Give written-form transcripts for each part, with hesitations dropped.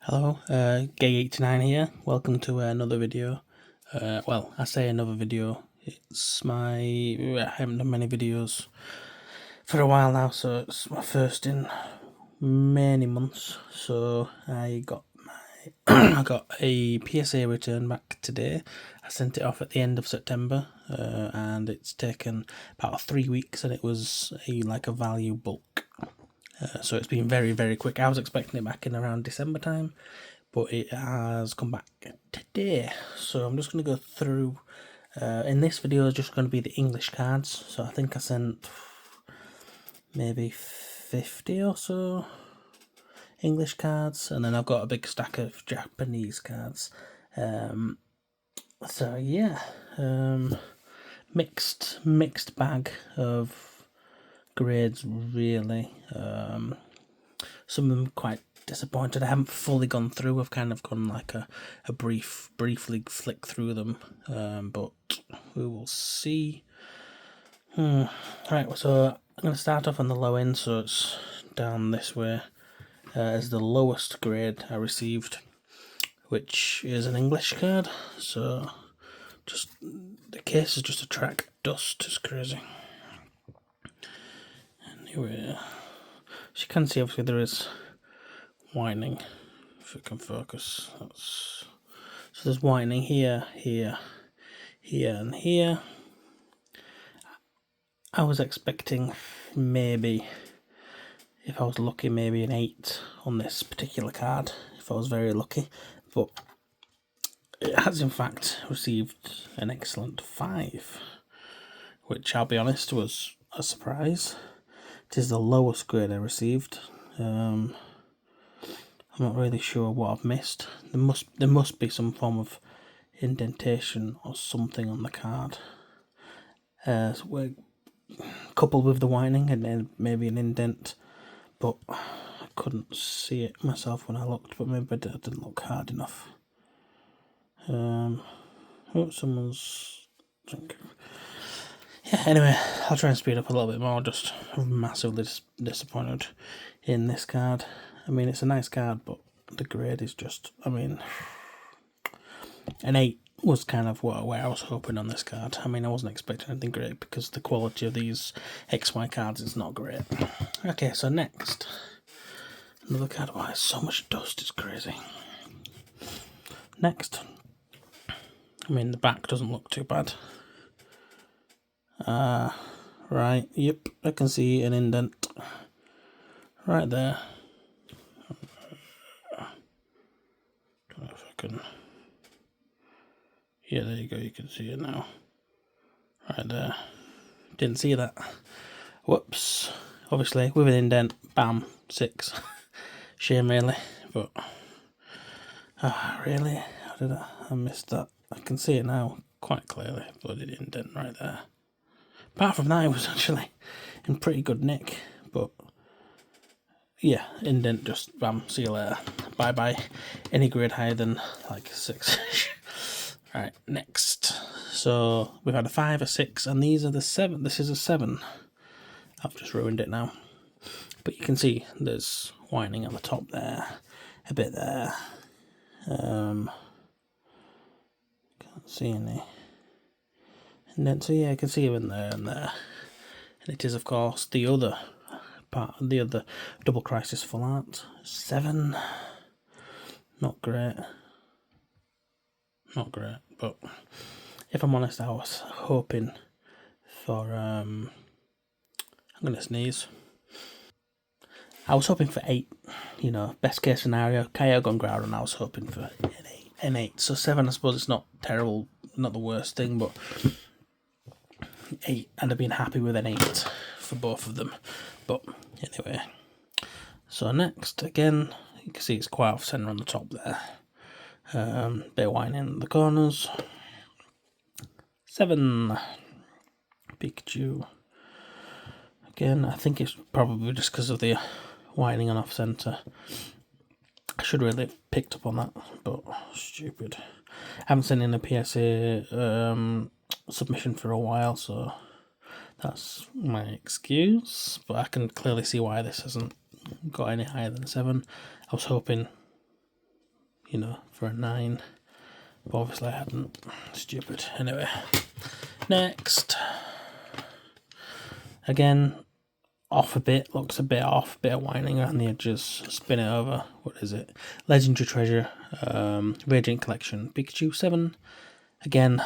Hello, Gay89 here. Welcome to another video. Well, I say another video. I haven't done many videos for a while now, so it's my first in many months. So I got I got a PSA return back today. I sent it off at the end of September, and it's taken about 3 weeks, and it was like a value bulk. So it's been very, very quick. I was expecting it back in around December time, but it has come back today. So I'm just going to go through. In this video, is just going to be the English cards. So I think I sent maybe 50 or so English cards, and then I've got a big stack of Japanese cards. So yeah, mixed bag of grades really. Some of them quite disappointed. I haven't fully gone through. I've kind of gone like a briefly flick through them, but we will see. Right, so I'm going to start off on the low end, so it's down this way. As the lowest grade I received, which is an English card. So just the case is just a track dust. It's crazy. Anyway, as you can see, obviously there is whitening. If it can focus, so there's whitening here, here, and here. I was expecting maybe, if I was lucky, maybe an 8 on this particular card, if I was very lucky, but it has in fact received an excellent 5, which I'll be honest was a surprise. It is the lowest grade I received. I'm not really sure what I've missed. There must be some form of indentation or something on the card. So we're coupled with the whitening and then maybe an indent, but I couldn't see it myself when I looked. But maybe I didn't look hard enough. Someone's drinking. Yeah, anyway, I'll try and speed up a little bit more. Just massively disappointed in this card. I mean, it's a nice card, but the grade is just, I mean, an 8 was kind of where I was hoping on this card. I mean, I wasn't expecting anything great because the quality of these XY cards is not great. Okay, so next, another card. Oh, there's so much dust, it's crazy. Next, I mean, the back doesn't look too bad. Right, yep, I can see an indent right there. Don't know if I can. Yeah, there you go, you can see it now. Right there. Didn't see that. Whoops. Obviously, with an indent, bam, 6. Shame, really, but. Really? How did I missed that? I can see it now quite clearly. Bloody indent right there. Apart from that, it was actually in pretty good nick, but yeah, indent just bam, see you later. Bye bye. Any grade higher than like 6. Right, next. So we've had a 5, a 6, and these are the 7. This is a 7. I've just ruined it now. But you can see there's whitening at the top there, a bit there. Can't see any. And then, so yeah, I can see even there and there. And it is, of course, the other part, the other double crisis full art. 7. Not great. Not great, but if I'm honest, I was hoping for, I'm going to sneeze. I was hoping for 8, you know, best case scenario, Kyogre Ground, and I was hoping for an 8. So 7, I suppose it's not terrible, not the worst thing, but 8, I'd have been happy with an 8 for both of them. But anyway, so next, again, you can see it's quite off centre on the top there. Bit of whitening in the corners. 7, Pikachu. Again, I think it's probably just because of the whitening on off centre. I should really have picked up on that, but stupid. I haven't sent in a PSA submission for a while, so that's my excuse. But I can clearly see why this hasn't got any higher than 7. I was hoping you know, for a 9. But obviously I hadn't. Stupid. Anyway, next. Again, off a bit, looks a bit off, bit of whining around the edges. Spin it over. What is it? Legendary Treasure, Radiant Collection, Pikachu 7. Again,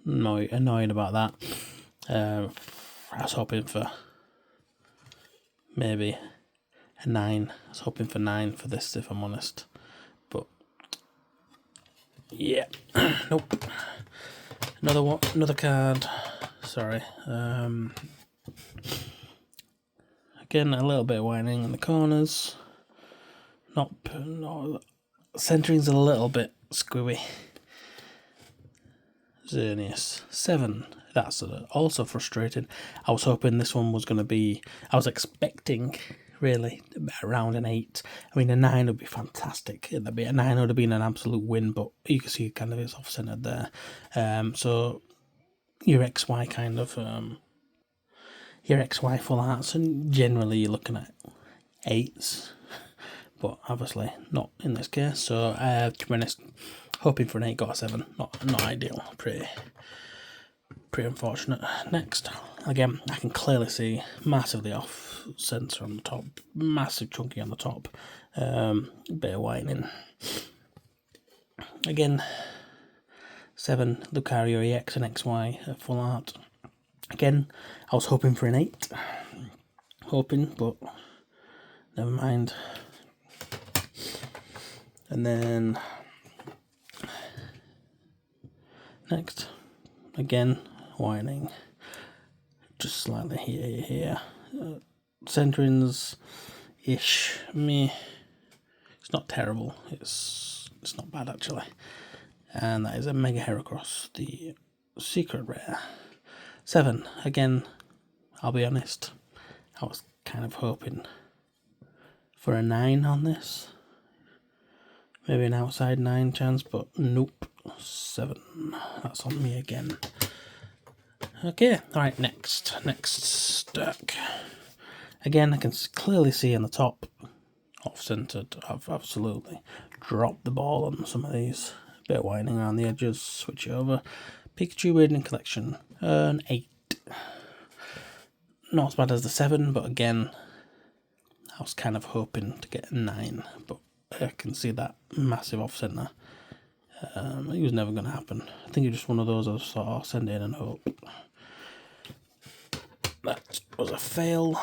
annoyed about that. I was hoping for maybe a 9. I was hoping for 9 for this, if I'm honest. But yeah, nope. Another card. Sorry. Again, a little bit of whining in the corners. Not centering's a little bit squishy. Xerneas 7. That's also frustrating. I was hoping this one was going to be. I was expecting really around an 8. I mean, a 9 would be fantastic. A 9 would have been an absolute win, but you can see kind of it's off centered there. So your XY kind of your XY full arts, and generally you're looking at 8s, but obviously not in this case. So to be honest, hoping for an 8, got a 7. Not ideal. Pretty unfortunate. Next, again, I can clearly see massively off centre on the top, massive chunky on the top, bit of whining. Again, 7 Lucario EX and XY full art. Again, I was hoping for an 8, but never mind. And then next, again, whining, just slightly here. Centering's ish, me. It's not terrible. It's not bad actually. And that is a Mega Heracross, the secret rare. 7. Again, I'll be honest, I was kind of hoping for a 9 on this. Maybe an outside 9 chance, but nope. 7. That's on me again. Okay, alright, next stack. Again, I can clearly see on the top, off-centered. I've absolutely dropped the ball on some of these. A bit of whining around the edges, switch it over. Pikachu Radiant Collection, an 8. Not as bad as the 7, but again, I was kind of hoping to get a 9, but I can see that massive off-centre. It was never going to happen. I think it's just one of those I sort of send in and hope. That was a fail.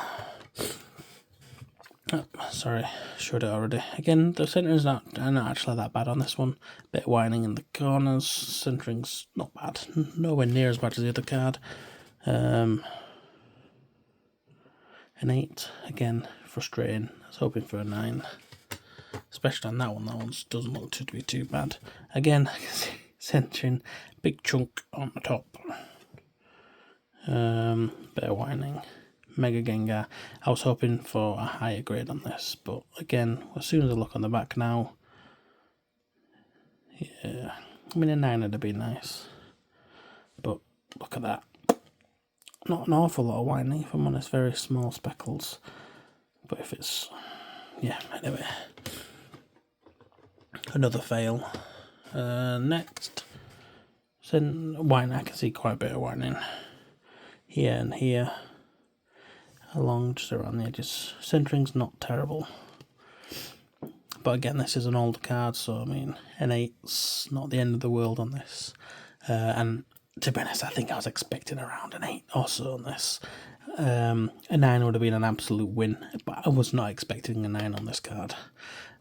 Oh, sorry, showed it already. Again, the centering's not actually that bad on this one. Bit of whining in the corners. Centering's not bad. Nowhere near as bad as the other card. An 8. Again, frustrating. I was hoping for a 9. Especially on that one. That one doesn't look to be too bad. Again, centering. Big chunk on the top. Bit of whining. Mega Gengar. I was hoping for a higher grade on this, but again, as soon as I look on the back now, yeah, I mean a 9 would have been nice, but look at that. Not an awful lot of whining, if I'm honest, very small speckles, but if it's, yeah, anyway. Another fail. Next, whining, I can see quite a bit of whining here and here. Along just around the edges. Centering's not terrible, but again, this is an old card, so I mean, an 8's not the end of the world on this. And to be honest, I think I was expecting around an 8 or so on this. A 9 would have been an absolute win, but I was not expecting a 9 on this card.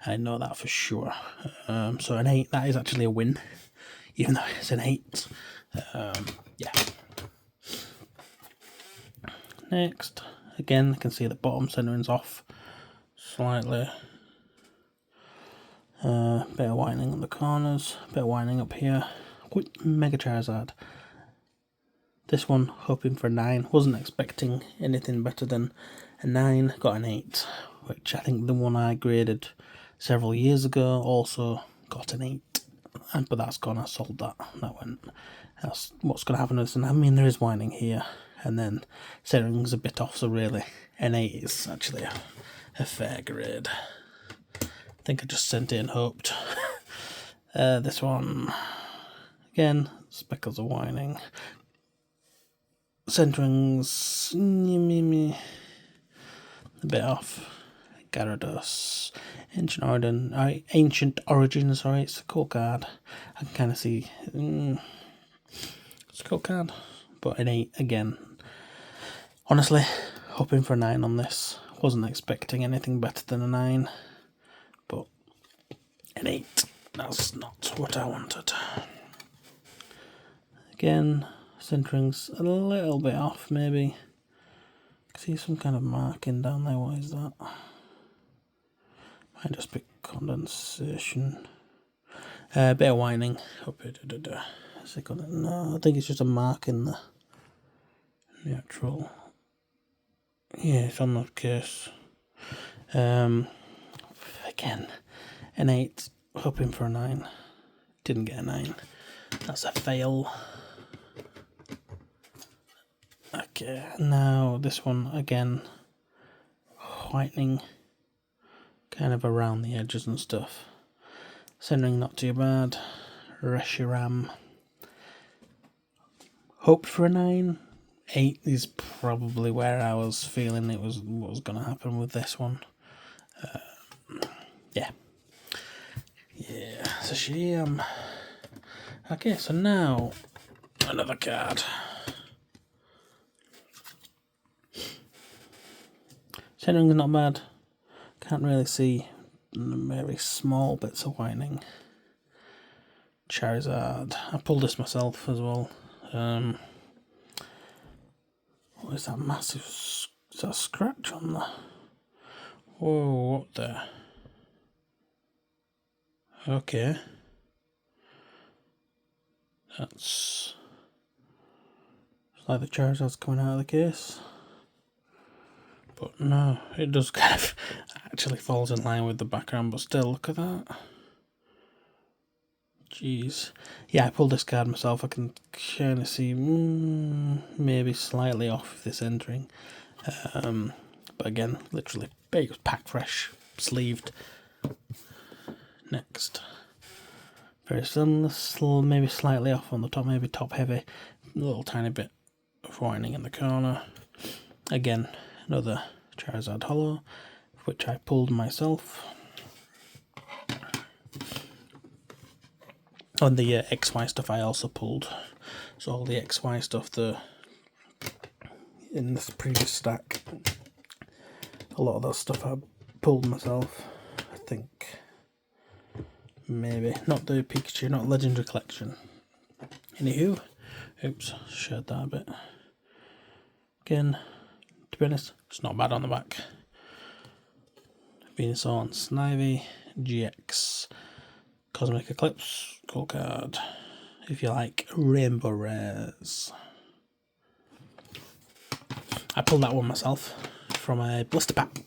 I know that for sure. So an 8, that is actually a win, even though it's an 8. Yeah. Next. Again, I can see the bottom centering's off slightly. Bit of whining on the corners, bit of whining up here. Quick Mega Charizard. This one, hoping for a 9. Wasn't expecting anything better than a 9. Got an 8, which I think the one I graded several years ago also got an 8. But that's gone, I sold that. That went. That's what's going to happen. And I mean, there is whining here. And then centering's a bit off, so really an 8 is actually a fair grade. I think I just sent it and hoped. This one, again, speckles of whining. Centerings, a bit off. Gyarados, Ancient Origin, sorry, it's a cool card. I can kind of see, it's a cool card, but an 8 again. Honestly, hoping for a 9 on this. Wasn't expecting anything better than a 9, but an 8, that's not what I wanted. Again, centering's a little bit off, maybe. I see some kind of marking down there. What is that? Might just be condensation. A bit of whining. Is it gonna, no, I think it's just a mark in the actual. Yeah, it's on the case. Again, an 8, hoping for a 9. Didn't get a 9. That's a fail. Okay, now this one again, whitening, kind of around the edges and stuff. Centering not too bad. Reshiram. Hoped for a 9. 8 is probably where I was feeling it was what was going to happen with this one. Yeah, it's a shame. Okay, so now another card. Centering's not bad. Can't really see very small bits of whitening. Charizard. I pulled this myself as well. What is that massive? Is that a scratch on the? Whoa! What the? Okay. That's like the Charizard's coming out of the case. But no, it does kind of actually falls in line with the background, but still, look at that. Jeez. Yeah, I pulled this card myself. I can kind of see maybe slightly off of this entering. But again, literally, it was packed fresh, sleeved. Next. Very similar, maybe slightly off on the top, maybe top heavy. A little tiny bit of whining in the corner. Again, another Charizard Hollow, which I pulled myself. On the XY stuff I also pulled. So all the XY stuff in this previous stack, a lot of that stuff I pulled myself, I think. Maybe. Not the Pikachu, not Legendary Collection. Anywho, oops, shared that a bit. Again, to be honest, it's not bad on the back. Venusaur and Snivy, GX, Cosmic Eclipse, cool card. If you like Rainbow Rares. I pulled that one myself from a blister pack.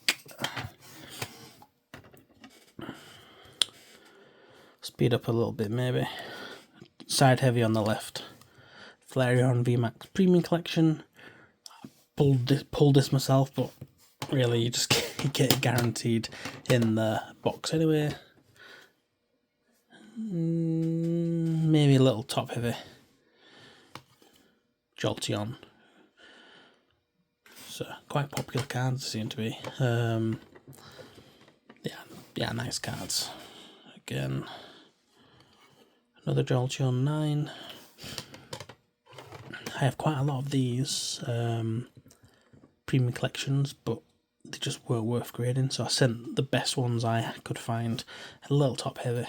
Speed up a little bit maybe. Side heavy on the left. Flareon VMAX Premium Collection. Pulled this myself, but really you just get it guaranteed in the box anyway. Maybe a little top heavy. Jolteon. So quite popular cards seem to be. Yeah, nice cards. Again, another Jolteon 9. I have quite a lot of these premium collections, but they just weren't worth grading, so I sent the best ones I could find. A little top heavy.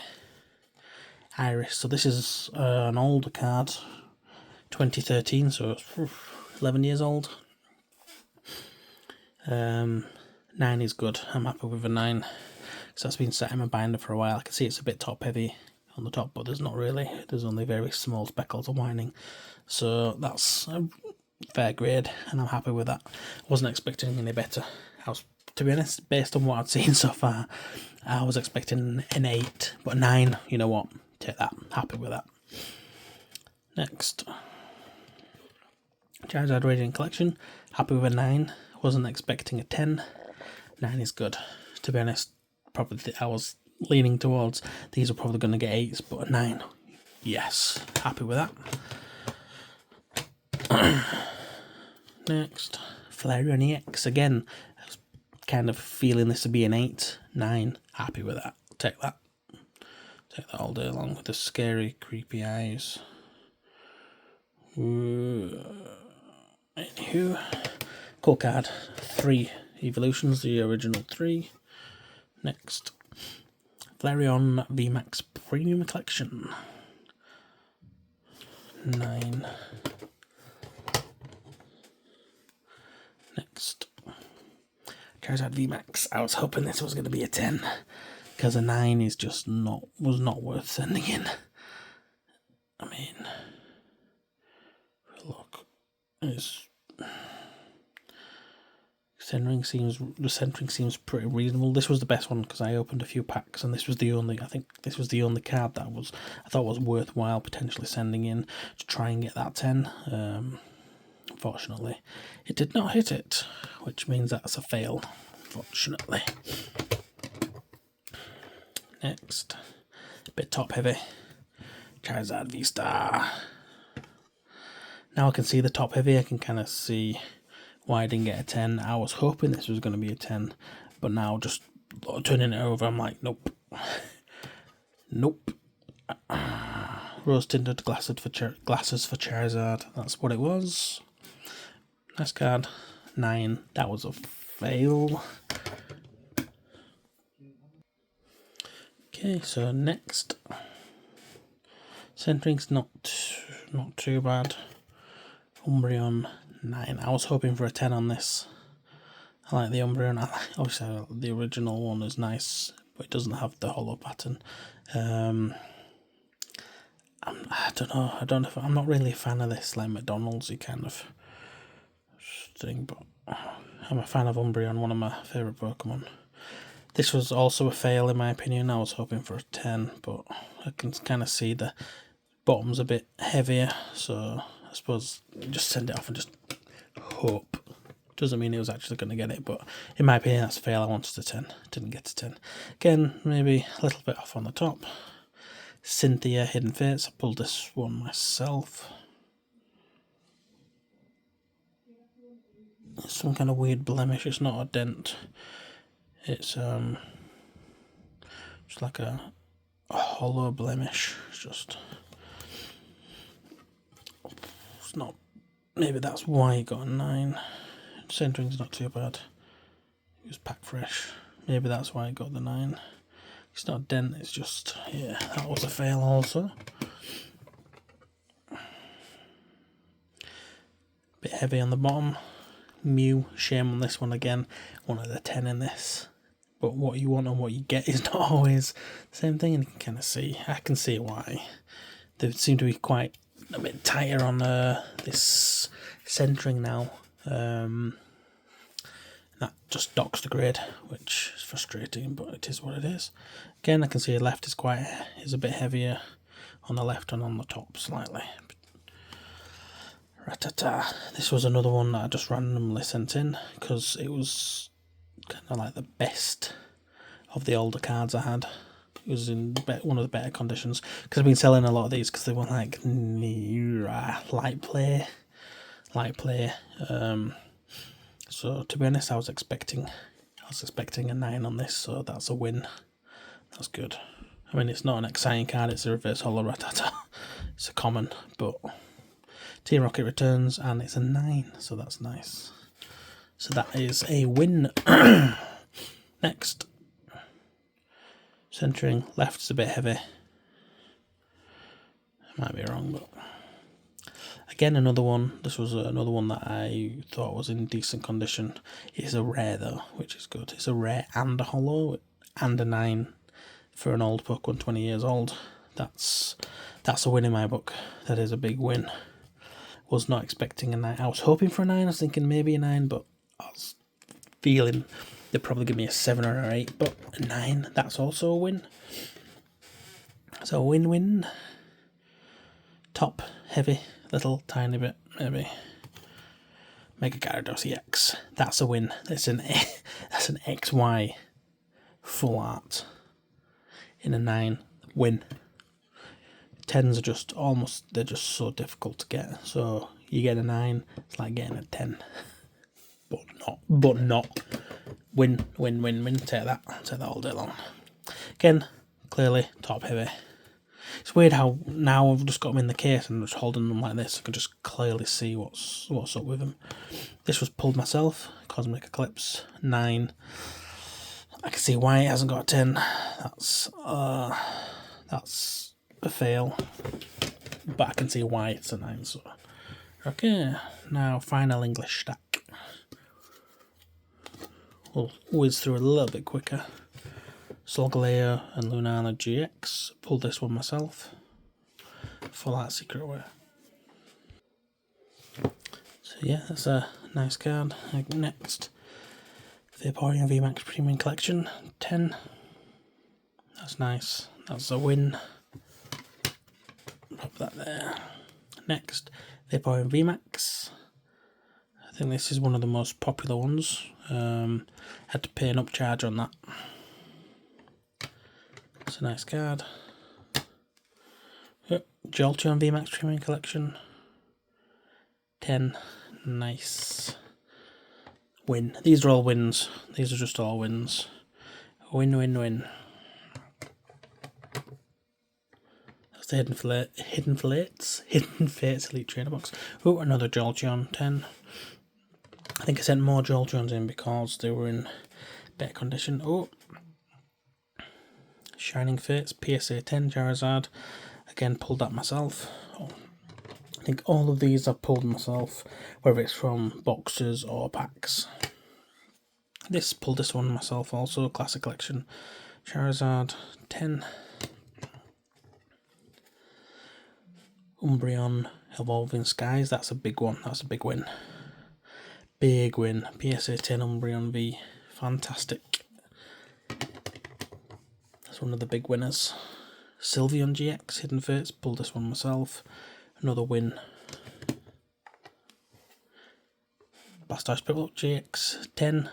Iris. So this is an older card, 2013, so it's 11 years old. 9 is good. I'm happy with a 9 because that's been sat in my binder for a while. I can see it's a bit top heavy on the top, but there's not really. There's only very small speckles of whining, so that's a fair grade, and I'm happy with that. I wasn't expecting any better. To be honest, based on what I've seen so far, I was expecting an 8, but a 9. You know what? Take that. Happy with that. Next, Charizard Radiant Collection. Happy with a 9. Wasn't expecting a 10. 9 is good. To be honest, probably I was leaning towards these are probably going to get 8s, but a 9. Yes, happy with that. Next, Flareon EX. Again, I was kind of feeling this to be an 8, 9. Happy with that. Take that. Take that all day long with the scary, creepy eyes. Anywho, cool card. 3 evolutions, the original 3. Next, Flareon VMAX Premium Collection. 9. Next, Charizard VMAX. I was hoping this was going to be a 10, because a 9 is just was not worth sending in. I mean, look, it's the centering seems pretty reasonable. This was the best one because I opened a few packs, and this was the only, I think this was the only card that I thought was worthwhile potentially sending in to try and get that 10. Unfortunately, it did not hit it, which means that's a fail, unfortunately. Next, a bit top heavy, Charizard V-Star. Now I can see the top heavy, I can kind of see why I didn't get a 10. I was hoping this was going to be a 10, but now just turning it over, I'm like, nope. Nope. Rose tinted glasses for Charizard, that's what it was. Nice card. 9, that was a fail. Okay, so next, centering's not too bad. Umbreon 9. I was hoping for a 10 on this. I like the Umbreon. Obviously, the original one is nice, but it doesn't have the hollow pattern. I don't know. I'm not really a fan of this like McDonald's-y kind of thing, but I'm a fan of Umbreon, one of my favourite Pokemon. This was also a fail in my opinion. I was hoping for a 10, but I can kind of see the bottom's a bit heavier, so I suppose just send it off and just hope. Doesn't mean it was actually going to get it, but in my opinion that's a fail. I wanted a 10, didn't get a 10. Again, maybe a little bit off on the top. Cynthia Hidden Fates, I pulled this one myself. It's some kind of weird blemish, it's not a dent. It's just like a hollow blemish. It's not, maybe that's why he got a 9. Centering's not too bad. It was packed fresh. Maybe that's why I got the 9. It's not a dent, it's just, yeah, that was a fail also. Bit heavy on the bottom. Mew, shame on this one again. One of the 10 in this. But what you want and what you get is not always the same thing, and you can kind of see, I can see why. They seem to be quite a bit tighter on this centering now. That just docks the grid, which is frustrating, but it is what it is. Again, I can see the left is a bit heavier on the left and on the top slightly. Ratata. This was another one that I just randomly sent in because it was kind of like the best of the older cards I had. It was in one of the better conditions because I've been selling a lot of these because they were like light play. So to be honest, I was expecting a 9 on this, so that's a win. That's good. I mean, it's not an exciting card, it's a reverse holo Ratata. It's a common, but Team Rocket returns and it's a 9, so that's nice. So that is a win. Next, centering left is a bit heavy. I might be wrong, but again, another one. This was another one that I thought was in decent condition. It's a rare though, which is good. It's a rare and a holo and a 9 for an old Pokemon 20 years old. That's a win in my book. That is a big win. Was not expecting a 9. I was hoping for a 9. I was thinking maybe a 9, but I was feeling they'd probably give me a 7 or an 8. But a 9, that's also a win. So win-win. Top heavy, little tiny bit maybe. Mega Gyarados EX. That's a win. That's an XY full art. in a 9, win. 10s are just they're just so difficult to get. So you get a 9, it's like getting a 10. But not. Win. Take that all day long. Again, clearly top heavy. It's weird how now I've just got them in the case and I'm just holding them like this. I can just clearly see what's up with them. This was pulled myself. Cosmic Eclipse 9. I can see why it hasn't got a 10. That's a fail. But I can see why it's a 9. So okay, now final English stack. We'll whiz through a little bit quicker. Solgaleo and Lunala GX. Pulled this one myself. Full Art Secret Wear. So yeah, that's a nice card. Next, Vaporeon VMAX Premium Collection 10. That's nice. That's a win. Pop that there. Next, Vaporeon VMAX. I think this is one of the most popular ones. Had to pay an upcharge on that. It's a nice card. Yep. Jolteon VMAX Premium Collection 10. Nice. Win. These are all wins. These are just all wins. Win. That's the Hidden Fates Elite Trainer Box. Oh, another Jolteon 10. I think I sent more Jolteons in because they were in better condition. Oh, Shining Fates PSA 10 Charizard. Again, pulled that myself. Oh, I think all of these I've pulled myself, whether it's from boxes or packs. Pulled this one myself also. Classic Collection Charizard 10. Umbreon Evolving Skies. That's a big one. That's a big win. Big win. PSA 10 Umbreon V. Fantastic. That's one of the big winners. Sylveon GX Hidden Fates. Pulled this one myself. Another win. Blastoise Piplup GX 10.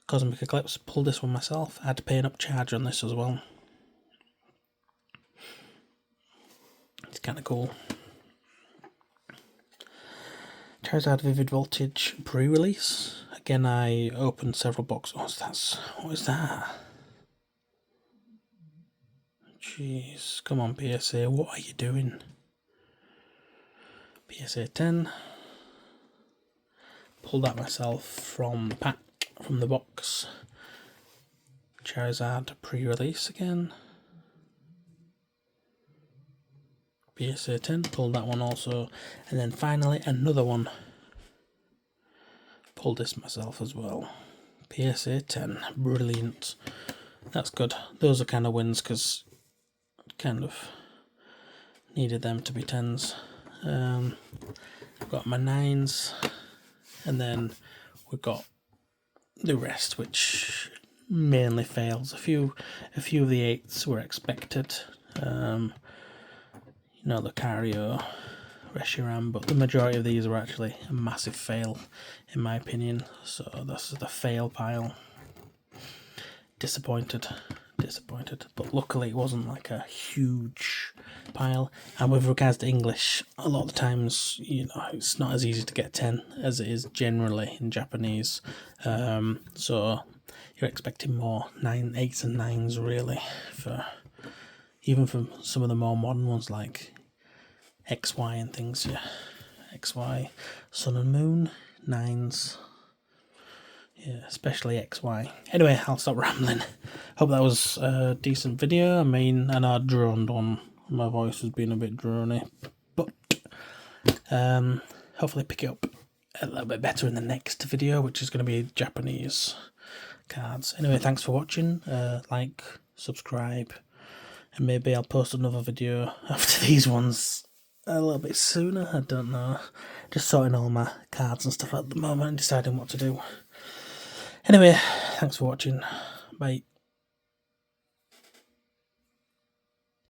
Cosmic Eclipse. Pulled this one myself. I had to pay an upcharge on this as well. It's kind of cool. Charizard Vivid Voltage pre-release. Again, I opened several boxes. What is that? Jeez, come on PSA, what are you doing? PSA 10. Pulled that myself from the pack, from the box. Charizard pre-release again. PSA 10, pulled that one also. And then finally another one. Pulled this myself as well. PSA 10, brilliant. That's good. Those are kind of wins because kind of needed them to be 10s. I've got my 9s, and then we've got the rest, which mainly fails. A few of the 8s were expected. Lucario, Reshiram, but the majority of these were actually a massive fail, in my opinion. So this is the fail pile. Disappointed. But luckily it wasn't like a huge pile. And with regards to English, a lot of the times, it's not as easy to get 10 as it is generally in Japanese. So you're expecting more 8s and 9s really, even from some of the more modern ones like XY and things. Yeah, XY, Sun and Moon, 9s. Yeah, especially XY. Anyway, I'll stop rambling. Hope that was a decent video. I mean, I know I droned on. My voice has been a bit drony. But hopefully pick it up a little bit better in the next video, which is going to be Japanese cards. Anyway, thanks for watching. Like, subscribe, and maybe I'll post another video after these ones a little bit sooner. I don't know. Just sorting all my cards and stuff at the moment and deciding what to do. Anyway, thanks for watching. Bye.